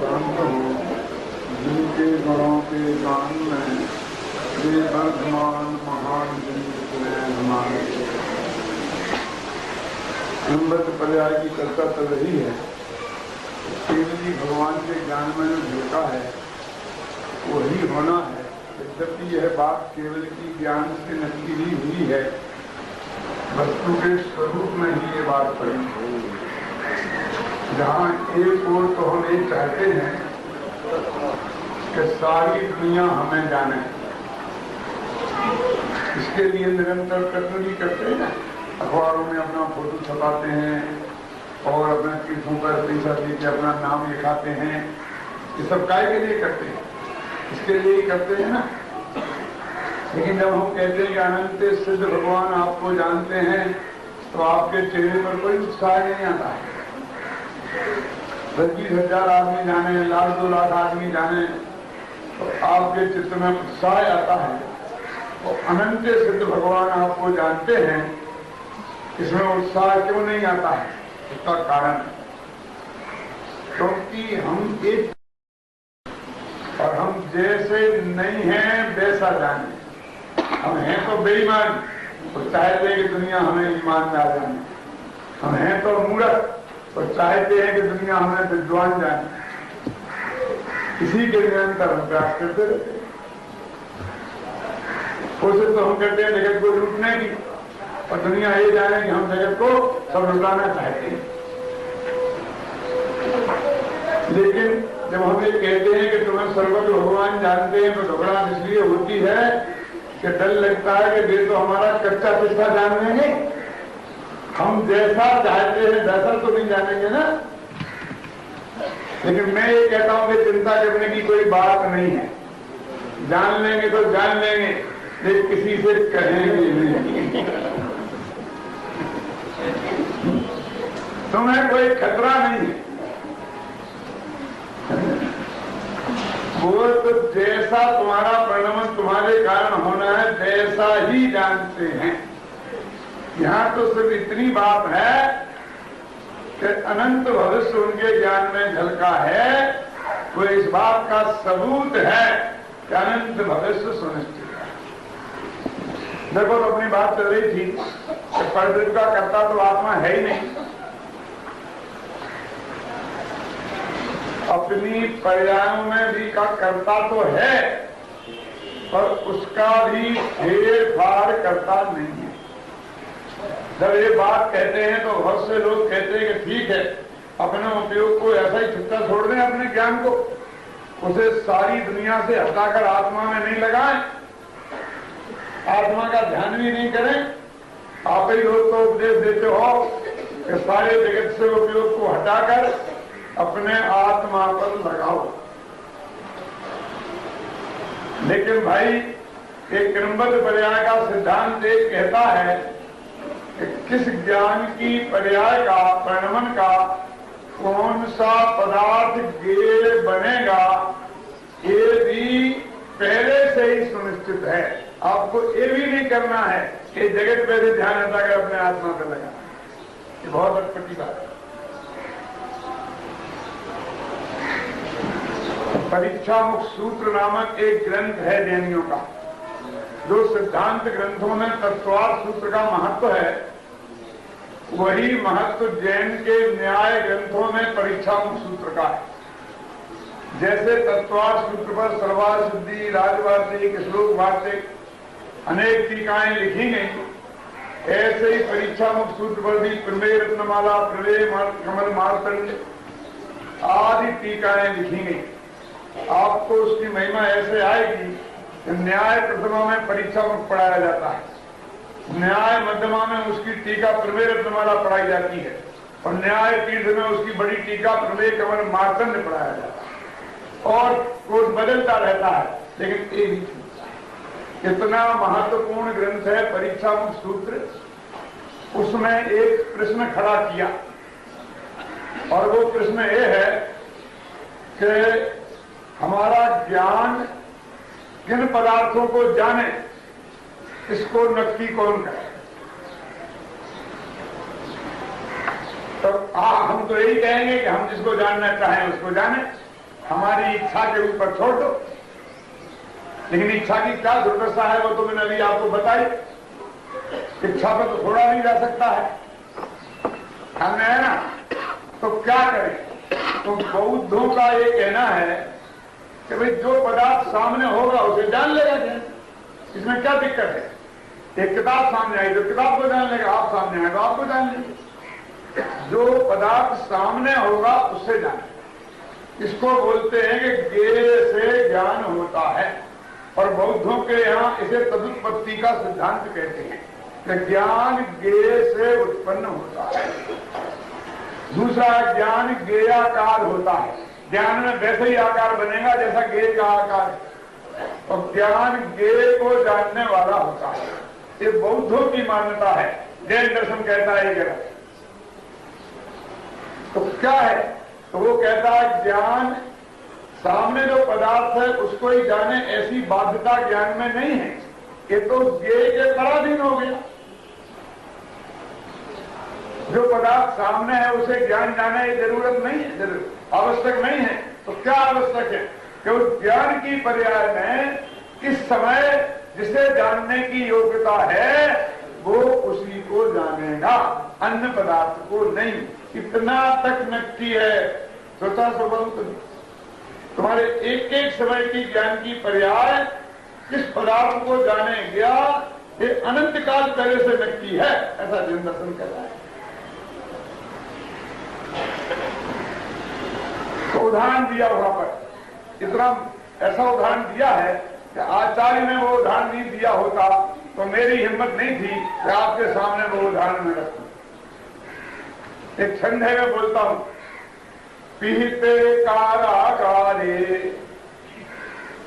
शांत हो, जिनके गुणों के गान में वे वर्धमान महान जिनके हमारे अमृत पर्याय की चर्चा चल रही है। केवली भगवान के ज्ञान में जो झलका है वही होना है। यद्यपि यह बात केवल की ज्ञान से नक्की ही हुई है, वस्तु के स्वरूप में ही ये बात पड़ी। जहाँ एक ओर तो हम ये चाहते हैं कि सारी दुनिया हमें जाने, इसके लिए निरंतर प्रयत्न भी करते हैं, अखबारों में अपना फोटो छपाते हैं और अपने तीर्थों पर पैसा दे के अपना नाम लिखाते हैं। ये सब काय के लिए करते हैं? इसके लिए ही करते हैं ना। लेकिन जब हम कहते हैं कि अनंत सिद्ध भगवान आपको जानते हैं, तो आपके चेहरे पर कोई उत्साह नहीं आता है। 10,000 आदमी जाने, 1,00,000 2 लाख आदमी जाने, तो आपके चित्त में उत्साह आता है। और अनंत सिद्ध भगवान आपको जानते हैं, इसमें उत्साह क्यों नहीं आता है? इसका कारण क्योंकि हम एक और हम जैसे नहीं हैं वैसा जाने। हम हैं तो बेईमान, तो चाहते हैं कि दुनिया हमें ईमान में आ जाने। हम हैं तो मूर्ख, तो चाहते हैं कि दुनिया हमें विद्वान जाने। इसी के निरंतर हम प्रयास करते रहते हैं। कोशिश तो हम करते हैं जगत को लूटने की, और दुनिया ये जाने कि हम जगत को सब लुटाना चाहते हैं। लेकिन जब हम ये कहते हैं कि तुम्हें सर्वज्ञ भगवान जानते हैं, तो घबराहट इसलिए होती है कि डर लगता है कि वे तो हमारा कच्चा पिस्ता जान लेंगे। हम जैसा चाहते हैं वैसा तो नहीं जानेंगे ना। लेकिन मैं ये कहता हूं कि चिंता करने की कोई बात नहीं है। जान लेंगे तो जान लेंगे, लेकिन किसी से कहेंगे नहीं। तुम्हें कोई खतरा नहीं है। वो तो जैसा तुम्हारा परिणाम तुम्हारे कारण होना है वैसा ही जानते हैं। यहाँ तो सिर्फ इतनी बात है कि अनंत भविष्य उनके ज्ञान में झलका है। वो इस बात का सबूत है कि अनंत भविष्य सुनिश्चित है। देखो तो अपनी बात चल रही थी कि परब्रह्म का कर्ता तो आत्मा है ही नहीं। अपनी पर्यायों में भी का कर्ता तो है, पर उसका भी फेर फाड़ करता नहीं है। जब ये बात कहते हैं तो बहुत से लोग कहते हैं कि ठीक है, अपने उपयोग को ऐसा ही छुट्टा छोड़ दें, अपने ज्ञान को उसे सारी दुनिया से हटाकर आत्मा में नहीं लगाएं, आत्मा का ध्यान भी नहीं करें। आप ही लोग तो उपदेश देते हो कि सारे जगत से उपयोग को हटाकर अपने आत्मा पर लगाओ। लेकिन भाई एक क्रमबद्ध पर्याय का सिद्धांत एक कहता है कि किस ज्ञान की पर्याय का परिणमन का कौन सा पदार्थ गेय बनेगा, ये भी पहले से ही सुनिश्चित है। आपको ये भी नहीं करना है कि जगत पे भी ध्यान हटाकर अपने आत्मा पर लगाना। ये बहुत अटपटी बात है। परीक्षा मुख सूत्र नामक एक ग्रंथ है जैनियों का, जो सिद्धांत ग्रंथों में तत्वार्थ सूत्र का महत्व है, वही महत्व जैन के न्याय ग्रंथों में परीक्षा मुख सूत्र का है। जैसे तत्वार्थ सूत्र पर सर्वार्थ सिद्धि, राजवार्तिक, श्लोक वार्तिक अनेक टीकाएं लिखी गई, ऐसे ही परीक्षा मुख सूत्र पर भी प्रमेय रत्नमाला, प्रलय कमल मार्तंड आदि टीकाएं लिखी गई। आपको उसकी महिमा ऐसे आएगी कि न्याय प्रथमा में परीक्षा मुख पढ़ाया जाता है, न्याय मध्यमा में उसकी टीका प्रमेय रत्नमाला पढ़ाई जाती है, और न्याय तीर्थ में उसकी बड़ी टीका प्रमेय कमल मार्तंड पढ़ाया जाता है। और कोर्स बदलता रहता है, लेकिन एक इतना महत्वपूर्ण ग्रंथ है परीक्षा मुख सूत्र। उसमें एक प्रश्न खड़ा किया, और वो प्रश्न ये है कि हमारा ज्ञान किन पदार्थों को जाने, इसको नक्की कौन करे? तो हम तो यही कहेंगे कि हम जिसको जानना चाहें उसको जाने, हमारी इच्छा के ऊपर छोड़ दो। लेकिन इच्छा की क्या दुर्दशा है वो तो मैंने अभी आपको बताई। इच्छा पर तो छोड़ा नहीं जा सकता है, हमें है ना। तो क्या करें? तो बौद्धों का ये कहना है कि भाई जो पदार्थ सामने होगा उसे जान लेगा क्या, इसमें क्या दिक्कत है? एक किताब सामने आई तो किताब को जान लेगा, आप सामने आए तो आपको जान लेंगे। जो पदार्थ सामने होगा उससे जाने, इसको बोलते हैं कि ज्ञेय से ज्ञान होता है। और बौद्धों के यहाँ इसे तदुत्पत्ति का सिद्धांत कहते हैं कि ज्ञान ज्ञेय से उत्पन्न होता है। दूसरा, ज्ञान ज्ञेयाकार होता है, ज्ञान में वैसे ही आकार बनेगा जैसा ज्ञेय का आकार है। और ज्ञान ज्ञेय को जानने वाला होता है, ये बौद्धों की मान्यता है। जैन दर्शन कहता है ये गलत। तो क्या है? तो वो कहता है ज्ञान सामने जो पदार्थ है उसको ही जाने, ऐसी बाध्यता ज्ञान में नहीं है। ये तो ज्ञेय के पराधीन हो गया। जो पदार्थ सामने है उसे ज्ञान जाने की जरूरत नहीं है, आवश्यक नहीं है। तो क्या आवश्यक है कि उस ज्ञान की पर्याय में इस समय जिसे जानने की योग्यता है वो उसी को जानेगा, अन्य पदार्थ को नहीं। इतना तक नक्की है। सोचा सो बहुत तुम्हारे एक एक समय की ज्ञान की पर्याय किस पदार्थ को जाने गया, ये अनंत काल पहले से नक्की है, ऐसा जैन दर्शन कहता है। तो उदाहरण दिया वहां पर, इतना ऐसा उदाहरण दिया है कि आचार्य ने वो उदाहरण नहीं दिया होता तो मेरी हिम्मत नहीं थी कि आपके सामने वो उदाहरण में रखूं। एक छंद है, मैं बोलता हूं, पीते कारागारे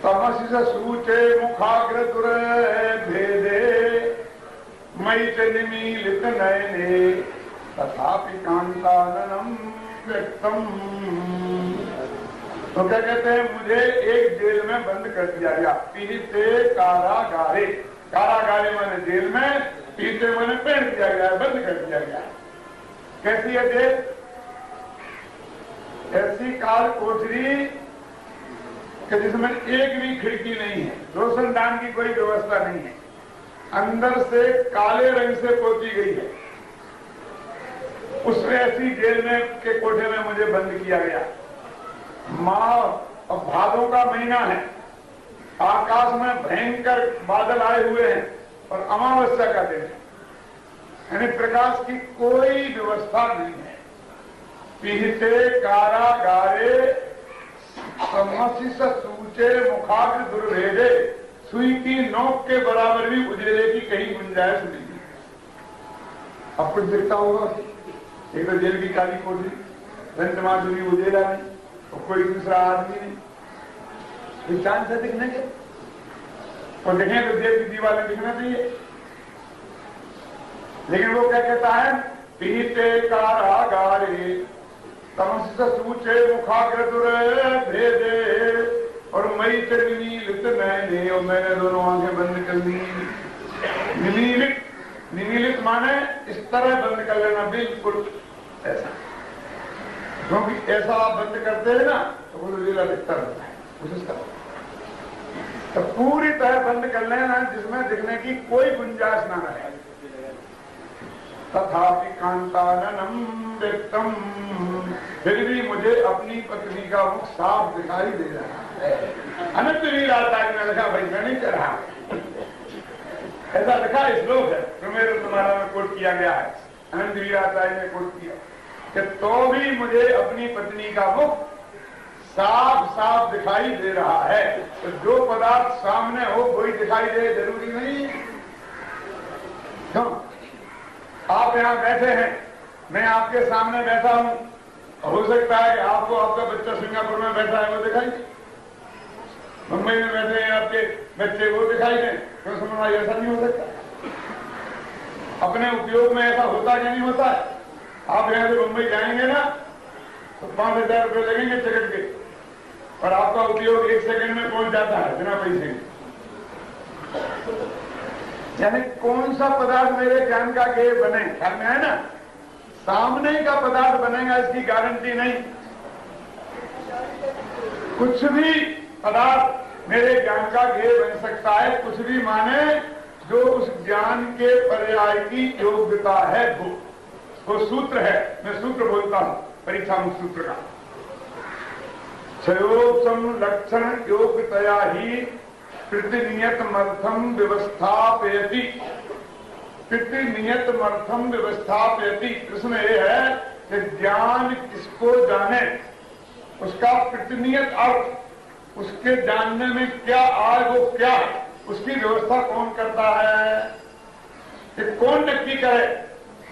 तमसि सूचे मुखाग्र दुर भेदे मयि च निमीलित नयने तथापि कांताननम व्यक्तम। तो क्या कहते हैं, मुझे एक जेल में बंद कर दिया गया। पीते कारागारे, कारागारे माने जेल में, पीते माने पेड़ दिया गया, बंद कर दिया गया। कैसी है जेल? ऐसी काल कोठरी कि जिसमें एक भी खिड़की नहीं है, रोशनदान की कोई व्यवस्था नहीं है, अंदर से काले रंग से पोती गई है। उसमें ऐसी जेल में के कोठे में मुझे बंद किया गया। माह और भादों का महीना है, आकाश में भयंकर बादल आए हुए हैं और अमावस्या का दिन है, यानी प्रकाश की कोई व्यवस्था नहीं है। पीते कारागारे तमसि सूचे मुखाग्र दुर्भेदे, सुई की नोक के बराबर भी उजेले की कहीं गुंजाइश नहीं है। अब कुछ दिखता होगा, एक तो जेल की काली कोठरी, रंजमाधुरी उजेला नहीं और कोई दूसरा आदमी नहीं, चांद से दिखने के और देखें तो जेल की दीवारें दिखना चाहिए। लेकिन वो क्या कहता है, पीते कारागारे तमसि सूचे मुखाग्र दुर भेदे और मयि च निमीलित नयने, और मैंने दोनों आंखें बंद कर दी। निमीलित, निमीलित माने इस तरह बंद कर लेना, बिल्कुल ऐसा, क्योंकि ऐसा आप बंद करते हैं ना तो वो उजेला दिखता रहता है, उसका तो पूरी तरह बंद कर लेना जिसमें दिखने की कोई गुंजाइश ना रहे। तथापि कांताननम व्यक्तम, फिर भी मुझे अपनी पत्नी का मुख साफ दिखाई दे रहा है। अनंत वीराचार्य ने लिखा, भाई मैं नहीं कर रहा, ऐसा लिखा श्लोक है, तुम्हारा में कोट किया गया है, अनंत वीराचार्य ने कोट किया कि तो भी मुझे अपनी पत्नी का मुख साफ साफ दिखाई दे रहा है। तो जो पदार्थ सामने हो वही दिखाई दे जरूरी नहीं। क्यों? आप यहां बैठे हैं, मैं आपके सामने बैठा हूं, हो सकता है कि आपको आपका बच्चा सिंगापुर में बैठा है वो दिखाई दे, मुंबई में बैठे हैं आपके बच्चे वो दिखाई दे। क्यों समझना, ऐसा नहीं हो सकता। अपने उपयोग में ऐसा होता क्या नहीं होता है। आप यहां से मुंबई जाएंगे ना तो 5,000 रुपये लगेंगे टिकट के, और आपका उपयोग 1 सेकंड में पहुंच जाता है बिना पैसे के। यानी कौन सा पदार्थ मेरे ज्ञान का ज्ञेय बने, ख्याल में है ना, सामने का पदार्थ बनेगा इसकी गारंटी नहीं। कुछ भी पदार्थ मेरे ज्ञान का ध्येय बन सकता है, कुछ भी माने जो उस ज्ञान के पर्याय की योग्यता है वो सूत्र है। मैं सूत्र बोलता हूं, परीक्षा में सूत्र का क्षयोपम लक्षण योग्यतया ही प्रतिनियतमर्थम व्यवस्थापयति। प्रतिनियतमर्थम व्यवस्थापयति, इसमें यह है कि ज्ञान किसको जाने, उसका प्रतिनियत अर्थ, उसके जानने में क्या आए वो क्या है, उसकी व्यवस्था कौन करता है, कि कौन नक्की करे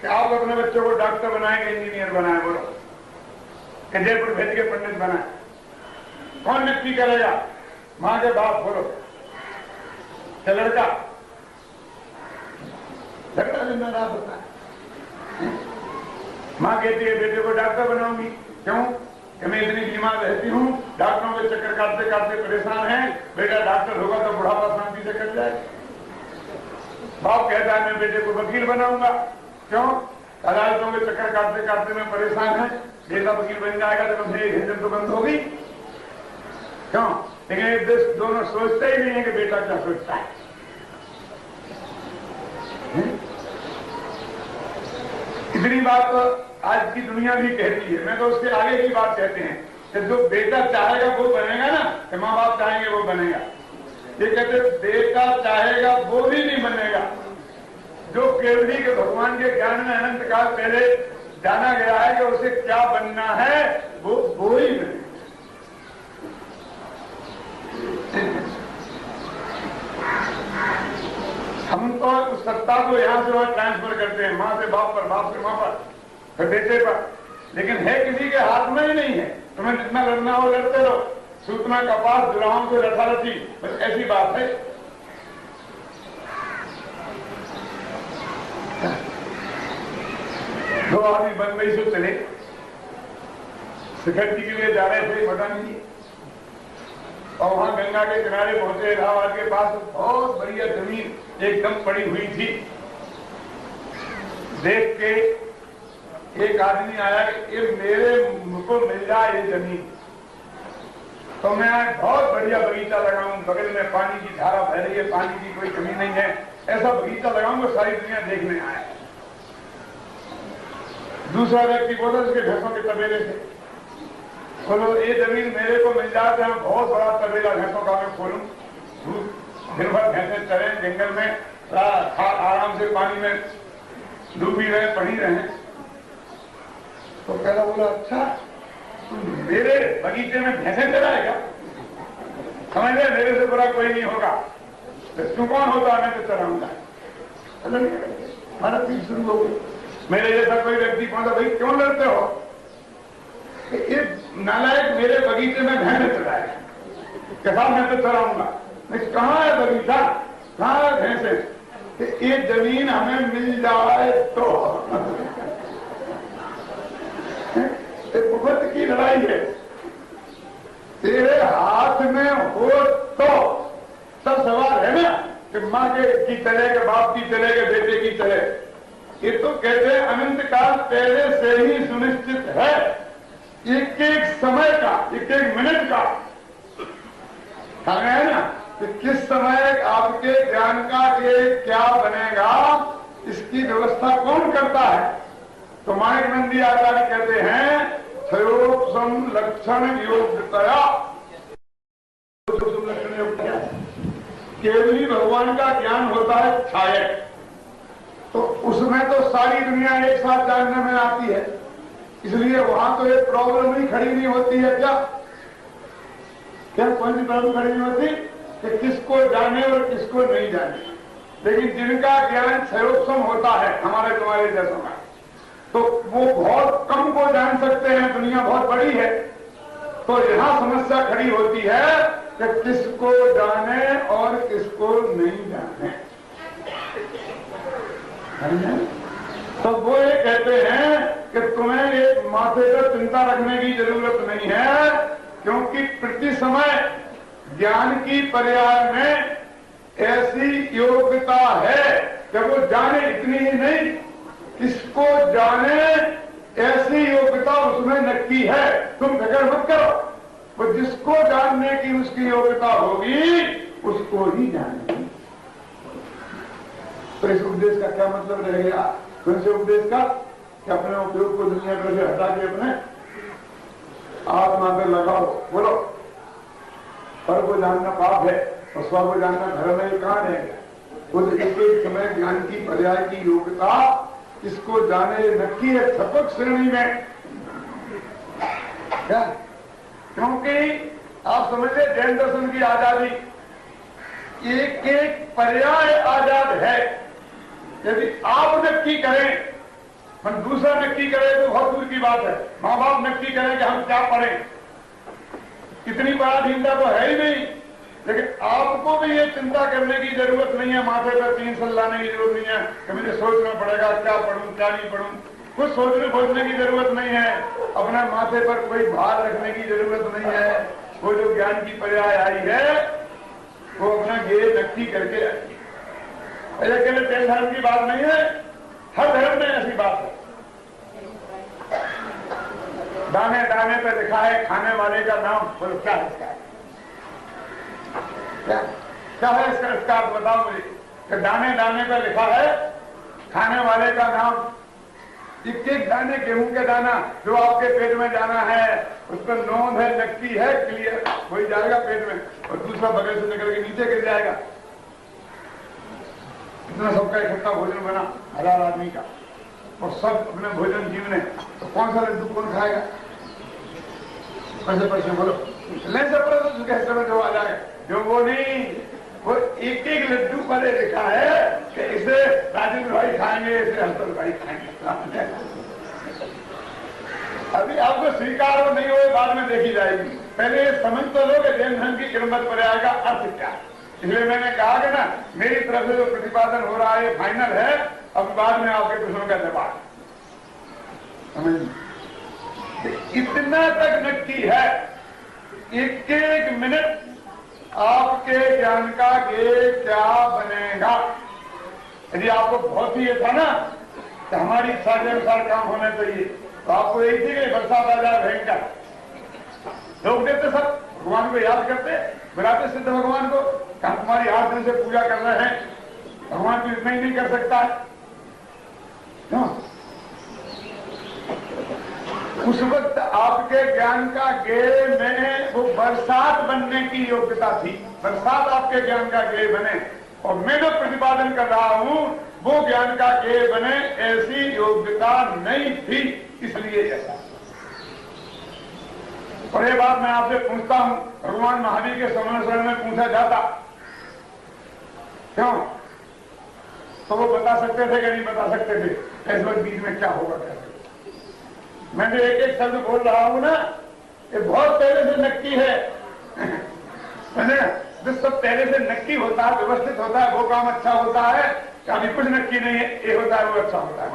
कि आप अपने बच्चों को डॉक्टर बनाएंगे, इंजीनियर बनाए, बोलो कि जयपुर भेज के पंडित बनाए, कौन नक्की करेगा? मां के बाप, बोलो क्या लड़का झगड़ा जिम्मेदार होता है। मां कहती है बेटे को डॉक्टर बनाऊंगी, क्यों कि मैं इतनी बीमार रहती हूं, डॉक्टरों के चक्कर काटते काटते परेशान है, बेटा डॉक्टर होगा तो बुढ़ापा शांति से कट जाएगा। बाप कहता है मैं बेटे को वकील बनाऊंगा, क्यों अदालतों के चक्कर काटते काटते मैं परेशान है, बेटा वकील बन जाएगा तो कम से झंझट तो बंद होगी, क्यों? लेकिन एक देश दोनों सोचते ही नहीं है कि बेटा क्या सोचता है। इतनी बात तो आज की दुनिया भी कहती है, मैं तो उसके आगे की बात कहते हैं कि जो बेटा चाहेगा वो बनेगा ना, कि माँ बाप चाहेंगे वो बनेगा। ये कहते बेटा चाहेगा वो भी नहीं बनेगा, जो केवली के भगवान के ज्ञान में अनंत काल पहले जाना गया है कि उसे क्या बनना है वो ही बनेगा। हम तो उस सत्ता को यहां से वहां ट्रांसफर करते हैं, मां से बाप पर, बाप से मां पर, फिर बेटे पर, लेकिन है किसी के हाथ में ही नहीं है। तुम्हें जितना लड़ना हो लड़ते रहो, सूतना कपास जुलाओं से रथारथी, बस ऐसी बात है। दो आदमी बंबई से चले, शिखर जी के लिए जा रहे थे मकान जी, और वहां गंगा के किनारे पहुंचे, इलाहाबाद के पास बहुत बढ़िया जमीन एकदम पड़ी हुई थी। देख के एक आदमी आया कि ये मेरे को मिल जाए ये जमीन तो मैं आज बहुत बढ़िया बगीचा लगाऊं, बगल में पानी की धारा बह रही है, पानी की कोई कमी नहीं है, ऐसा बगीचा लगाऊंगा, सारी दुनिया देखने आए। दूसरा व्यक्ति बोला उसके भैंसों के तबेले से, बोलो ये जमीन मेरे को मिल जाए तो मैं बहुत बड़ा तबेला भैंसों का मैं खोलूं, दिन भर भैंसे चले जंगल में, आराम से पानी में डूबी रहे, पड़ी रहे। तो पहला बोला अच्छा मेरे बगीचे में भैंसे चलाएगा, समझ ले मेरे से बुरा कोई नहीं होगा, तो तू कौन होता मैं तो चलाऊंगा। हमारा पीठ शुरू हो गई, मेरे जैसा कोई व्यक्ति पहुंचा, भाई क्यों लड़ते हो, ये नालायक मेरे बगीचे में भैंसे चलाएगा, कैसा मैं तो चलाऊंगा। कहाँ है बगीचा, कहाँ है भैंसे, ये जमीन हमें मिल जाए तो मुफ्त की लड़ाई है, तेरे हाथ में हो तो सब सवाल है ना कि माँ की चले के बाप की चले के बेटे की चले। ये तो कहते हैं अनंत काल पहले से ही सुनिश्चित है, एक एक समय का, एक एक मिनट का कहा है ना कि किस समय आपके ज्ञान का ये क्या बनेगा, इसकी व्यवस्था कौन करता है। तो माणिक नंदी आचार्य कहते हैं क्षयोपम लक्षण योग्यतया, केवली भगवान का ज्ञान होता है छायक, तो उसमें तो सारी दुनिया एक साथ जानने में आती है, इसलिए वहां तो एक प्रॉब्लम ही खड़ी नहीं होती है। क्या कौन सी प्रॉब्लम खड़ी नहीं होती कि किसको जाने और किसको नहीं जाने। लेकिन जिनका ज्ञान क्षयोपम होता है हमारे तुम्हारे जैसों का, तो वो बहुत कम को जान सकते हैं, दुनिया बहुत बड़ी है। तो यहां समस्या खड़ी होती है कि किसको जाने और किसको नहीं जाने। तो वो ये कहते हैं कि तुम्हें एक माथे पर चिंता रखने की जरूरत नहीं है, क्योंकि प्रति समय ज्ञान की पर्याय में ऐसी योग्यता है कि वो जाने, इतनी ही नहीं किसको जाने ऐसी योग्यता उसमें नक्की है। तुम फिक्र मत करो, तो जिसको जानने की उसकी योग्यता होगी उसको ही जानेगी। तो इस उपदेश का क्या मतलब रहेगा? कौन से उपदेश का? कि अपने उपयोग को दुनिया भर से हटा के अपने आत्मा पर लगाओ। बोलो, पर को जानना पाप है और स्व को जानना धर्म है, कहां है? उस एक समय ज्ञान की पर्याय की योग्यता इसको जाने नक्की है थपक श्रेणी में। क्या? क्योंकि आप समझिए जैन दर्शन की आजादी एक एक पर्याय आजाद है। यदि आप नक्की करें, हम दूसरा नक्की करें तो बहुत दूर की बात है। माँ बाप नक्की करें कि हम क्या पढ़ें, इतनी पराधीनता तो है ही नहीं। लेकिन आपको भी ये चिंता करने की जरूरत नहीं है, माथे पर 3 साल लाने की जरूरत नहीं है कि मुझे सोचना पड़ेगा क्या पढ़ूं क्या नहीं पढ़ूं। कुछ सोचने खोजने की जरूरत नहीं है, अपने माथे पर कोई भार रखने की जरूरत नहीं है। वो जो ज्ञान की पर्याय आई है वो अपना गे नक्की करके आई। ऐसे केवल जैन धर्म की बात नहीं है, हर धर्म में ऐसी बात है। दाने दाने पे लिखा है खाने वाले का नाम। बोलो क्या है इसका? क्या है इसका अर्थ बताओ मुझे। कि दाने दाने पे लिखा है खाने वाले का नाम। एक एक दाने गेहूं के दाना जो आपके पेट में जाना है उस पर नोंद है, नक्की है, क्लियर, वही जाएगा पेट में और दूसरा बगल से निकल के नीचे गिर जाएगा। इतना सबका इकट्ठा भोजन बना 1000 आदमी का और सब अपने भोजन जीवने, तो कौन सा लड्डू कौन खाएगा? पैसे पैसे बोलो ले सब जो आ जाए जो वो नहीं, वो एक एक लड्डू पर लिखा है कि इसे राजेंद्र भाई खाएंगे, इसे हंसल भाई खाएंगे। अभी आपको स्वीकार हो नहीं हो बाद में देखी जाएगी। पहले समझ तो लो कि जैन धर्म की क्रमबद्ध पर्याय का अर्थ क्या है। इसलिए मैंने कहा कि ना मेरी तरफ से जो प्रतिपादन हो रहा है फाइनल है, अब बाद में आपके प्रश्नों का जवाब समझ। इतना तक नक्की है, एक एक मिनट आपके ज्ञान का ये क्या बनेगा। यदि आपको बहुत ही ये था ना कि हमारी इच्छा के अनुसार काम होना चाहिए, तो आपको यही थी कि बरसात आ जाए भयंकर, लोग देते सब भगवान को याद करते, बुलाते सिद्ध भगवान को, हम तुम्हारी 8 दिन से पूजा कर रहे हैं, भगवान तो इतना ही नहीं कर सकता है। उस वक्त आपके ज्ञान का गे में वो बरसात बनने की योग्यता थी। बरसात आपके ज्ञान का गे बने और मैं जो प्रतिपादन कर रहा हूं वो ज्ञान का गे बने, ऐसी योग्यता नहीं थी, इसलिए ऐसा। और ये बात मैं आपसे पूछता हूं, भगवान महावीर के समरण में पूछा जाता क्यों, तो वो बता सकते थे कि नहीं बता सकते थे इस वक्त बीच में क्या होगा कैसे। मैं जो एक एक शब्द बोल रहा हूं ना, ये बहुत पहले से नक्की है। जो सब पहले से नक्की होता है, व्यवस्थित होता है, वो काम अच्छा होता है। अभी कुछ नक्की नहीं है, ये होता है वो अच्छा होता है।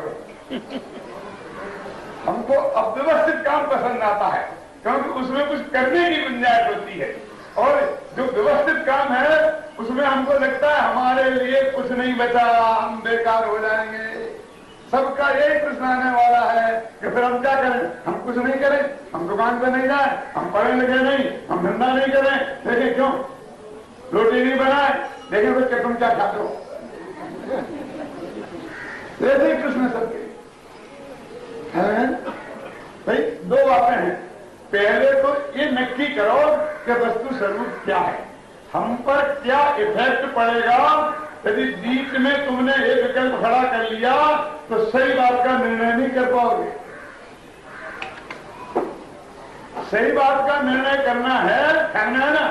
हमको अव्यवस्थित काम पसंद आता है क्योंकि उसमें कुछ करने की गुंजाइश होती है, और जो व्यवस्थित काम है उसमें हमको लगता है हमारे लिए कुछ नहीं बचा, हम बेकार हो जाएंगे। सबका यही प्रश्न आने वाला है कि फिर हम क्या करें। हम कुछ नहीं करें, हम दुकान पे नहीं जाए, हम पढ़े लिखे नहीं, हम धंधा नहीं करें, देखिए क्यों रोटी नहीं बनाए, देखिए बच्चे तुम क्या खाते हो। ऐसे ही प्रश्न सबके हैं भाई। 2 बातें हैं, पहले तो ये नक्की करो कि वस्तु स्वरूप क्या है, हम पर क्या इफेक्ट पड़ेगा। यदि बीच में तुमने एक विकल्प खड़ा कर लिया तो सही बात का निर्णय नहीं कर पाओगे। सही बात का निर्णय करना है ना,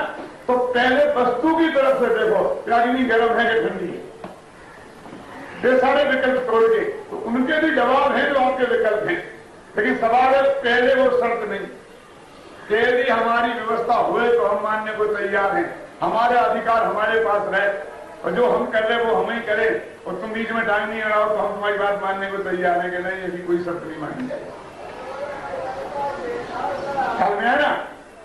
तो पहले वस्तु की तरफ से देखो, अग्नि गर्म है कि ठंडी है। ये सारे विकल्प तोड़ के, तो उनके भी जवाब हैं जो आपके विकल्प हैं, लेकिन सवाल है पहले वो शर्त नहीं। यदि हमारी व्यवस्था हुए तो हम मानने को तैयार हैं, हमारे अधिकार हमारे पास रहे और जो हम कर रहे वो हम ही करें, और तुम बीच में टाइम नहीं अड़ाओ तो हम तुम्हारी बात मानने को तैयार है कि नहीं, ऐसी कोई शर्त नहीं मानी जाएगी। है ना,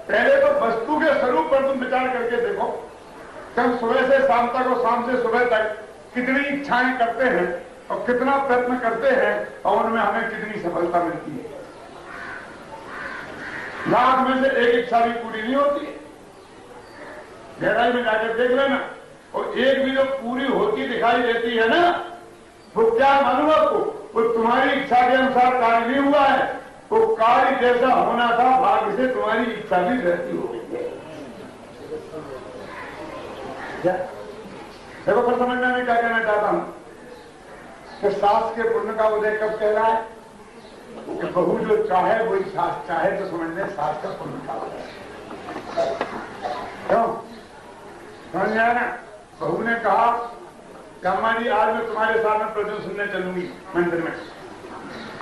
पहले तो वस्तु के स्वरूप पर तुम विचार करके देखो। हम सुबह से शाम तक और शाम से सुबह तक कितनी इच्छाएं करते हैं और कितना प्रयत्न करते हैं और उनमें हमें कितनी सफलता मिलती है। लाख में से एक इच्छा भी पूरी नहीं होती है। गहराई में जाकर देख लेना, और एक भी जो पूरी होती दिखाई देती है ना, वो क्या मालूम आपको, वो तुम्हारी इच्छा के अनुसार कार्य नहीं हुआ है, वो कार्य जैसा होना था भाग्य से तुम्हारी इच्छा भी रहती हो गई है। देखो फिर समझना मैं क्या कहना चाहता हूं कि सास के पुण्य का उदय कब कहलाए कि बहू जो चाहे वही सास चाहे, तो समझने सास का पुण्य का उदय। क्यों समझ में आया ना? बहू ने कहा कि अम्मा जी आज मैं तुम्हारे साथ में प्रवचन सुनने चलूंगी मंदिर में।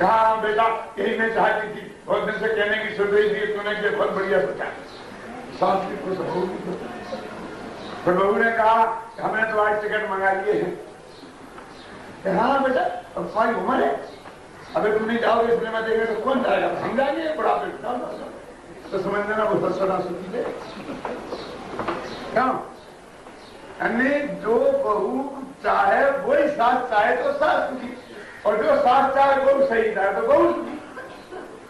कहा बेटा यही मैं चाहती थी, बहुत दिन से कहने की सोच रही थी, तूने कि बहुत बढ़िया सोचा। सास की खुश बहू की खुश। फिर बहू ने कहा हमने तो आज टिकट मंगा लिए हैं। हाँ बेटा अब तुम्हारी उम्र है, अगर तुम नहीं जाओगे सिनेमा देखने तो कौन जाएगा, हम जाएंगे बुढ़ापे। तो समझ लेना वो सदा सुखी है। क्यों? जो बहू चाहे वही सास चाहे तो सास सुखी, और जो सास चाहे वो सही चाहे तो बहू सुखी।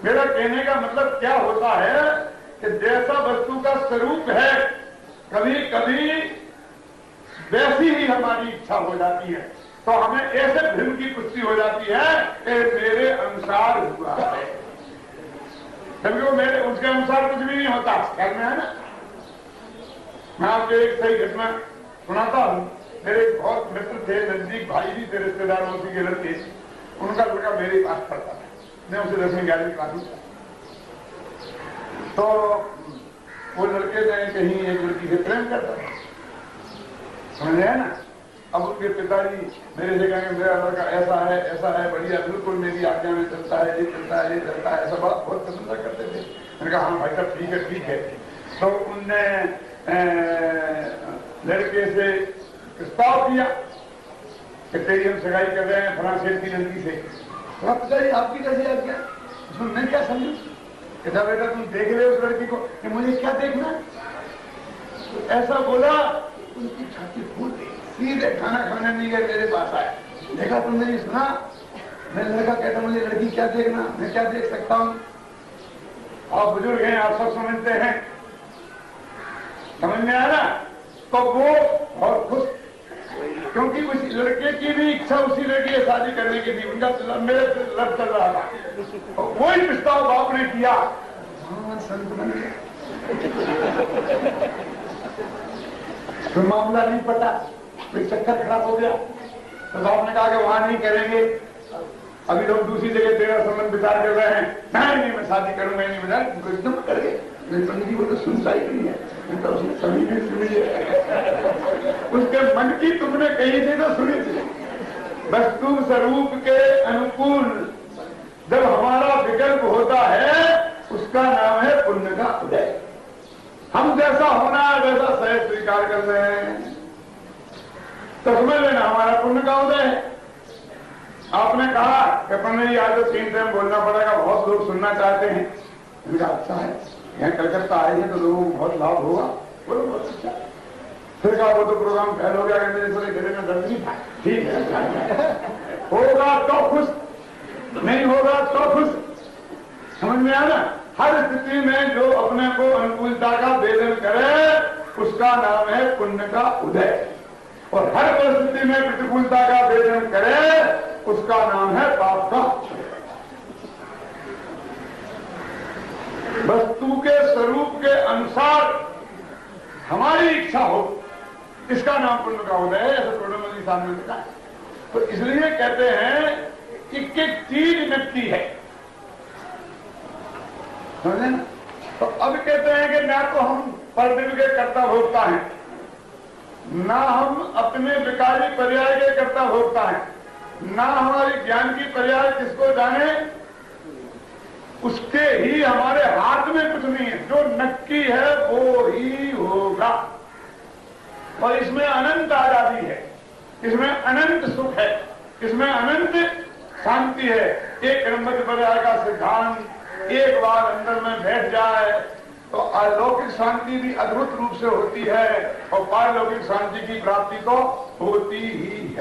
मेरा कहने का मतलब क्या होता है कि जैसा वस्तु का स्वरूप है, कभी कभी वैसी ही हमारी इच्छा हो जाती है, तो हमें ऐसे भ्रम की पुष्टि हो जाती है कि मेरे अनुसार हुआ है, क्योंकि वो मेरे उसके अनुसार कुछ भी नहीं होता। घर में है ना, मैं आपको एक सही घटना सुनाता हूं। मेरे बहुत मित्र थे, नजदीक भाई भी थे, रिश्तेदार उसी के लड़के, उनका लड़का मेरे पास पढ़ता था, मैं उसे 10वीं 11वीं क्लास में। तो वो लड़के ने कहीं एक लड़की से प्रेम करता था, समझ आया ना। अब उसके पिताजी मेरे से कहेंगे मेरा लड़का ऐसा है बढ़िया, बिल्कुल मेरी आज्ञा में चलता है, ये चलता है, ये चलता है, ऐसा बहुत प्रशंसा करते थे। मैंने कहा हाँ भाई साहब ठीक है। तो उनने लड़के से प्रस्ताव किया कि तेरी हम सगाई कर रहे हैं फलां शेर की लड़की से। तो पिताजी आपकी कैसी आज्ञा? उसमें मैं क्या समझू? कहता बेटा तुम देख ले उस लड़की को। कि मुझे क्या देखना? तो ऐसा बोला, उनकी छाती फूट गई, सीधे खाना खाने नहीं गए, मेरे पास आए। देखा तुमने नहीं सुना? मैं लड़का कहता मुझे लड़की क्या देखना, मैं क्या देख सकता हूं? आप बुजुर्ग हैं, आप सब समझते हैं, समझ में आया ना? तो वो बहुत खुश, क्योंकि उस लड़के की भी इच्छा उसी लड़की से शादी करने की थी, उनका मेरे लड़ चल रहा था। वही प्रस्ताव बाप ने किया, हाँ संत बन गया। तो मामला नहीं पता, फिर चक्कर खराब हो गया। तो बाप ने कहा कि वहां नहीं करेंगे, अभी लोग दूसरी जगह तेरा संबंध विचार कर रहे हैं। नहीं मैं शादी करूंगा, नहीं बजा एकदम कर गए। पंडित जी वो तो सुनता ही नहीं है, तो उसने कभी नहीं सुनी है। उसके मन की तुमने कही थी तो सुनी थी। वस्तु स्वरूप के अनुकूल जब हमारा विकल्प होता है, उसका नाम है पुण्य का उदय। हम जैसा होना है वैसा सहज स्वीकार कर रहे हैं, तो समझ लेना हमारा पुण्य का उदय है। आपने कहा कि पंडित जी आज तो 3 टाइम बोलना पड़ेगा, बहुत लोग सुनना चाहते हैं। मेरा अच्छा है, यहाँ कलकत्ता आए हैं तो लोगों को बहुत लाभ होगा। बोलो बहुत अच्छा। फिर कहा वो तो प्रोग्राम फेल हो गया, मेरे थोड़े गले में दर्द नहीं था। ठीक है, होगा तो खुश, नहीं होगा तो खुश। समझ में आया ना? हर स्थिति में जो अपने को अनुकूलता का वेदन करे उसका नाम है पुण्य का उदय, और हर परिस्थिति में प्रतिकूलता का वेदन करे उसका नाम है पाप का। वस्तु के स्वरूप के अनुसार हमारी इच्छा हो, इसका नाम पुण्य का उदय है, ऐसा टोडरमल साहब ने लिखा है। तो इसलिए कहते हैं कि एक चीज मिटती है, समझे ना? तो अब कहते हैं कि ना तो हम परदिव के कर्ता भोक्ता हैं, ना हम अपने विकारी पर्याय के कर्ता भोक्ता हैं, ना हमारी ज्ञान की पर्याय किसको जाने, उसके ही हमारे हाथ में कुछ नहीं है। जो नक्की है वो ही होगा, और इसमें अनंत आजादी है, इसमें अनंत सुख है, इसमें अनंत शांति है। एक क्रमबद्ध पर्याय का सिद्धांत एक बार अंदर में बैठ जाए तो अलौकिक शांति भी अद्भुत रूप से होती है, और पारलौकिक शांति की प्राप्ति तो होती ही है।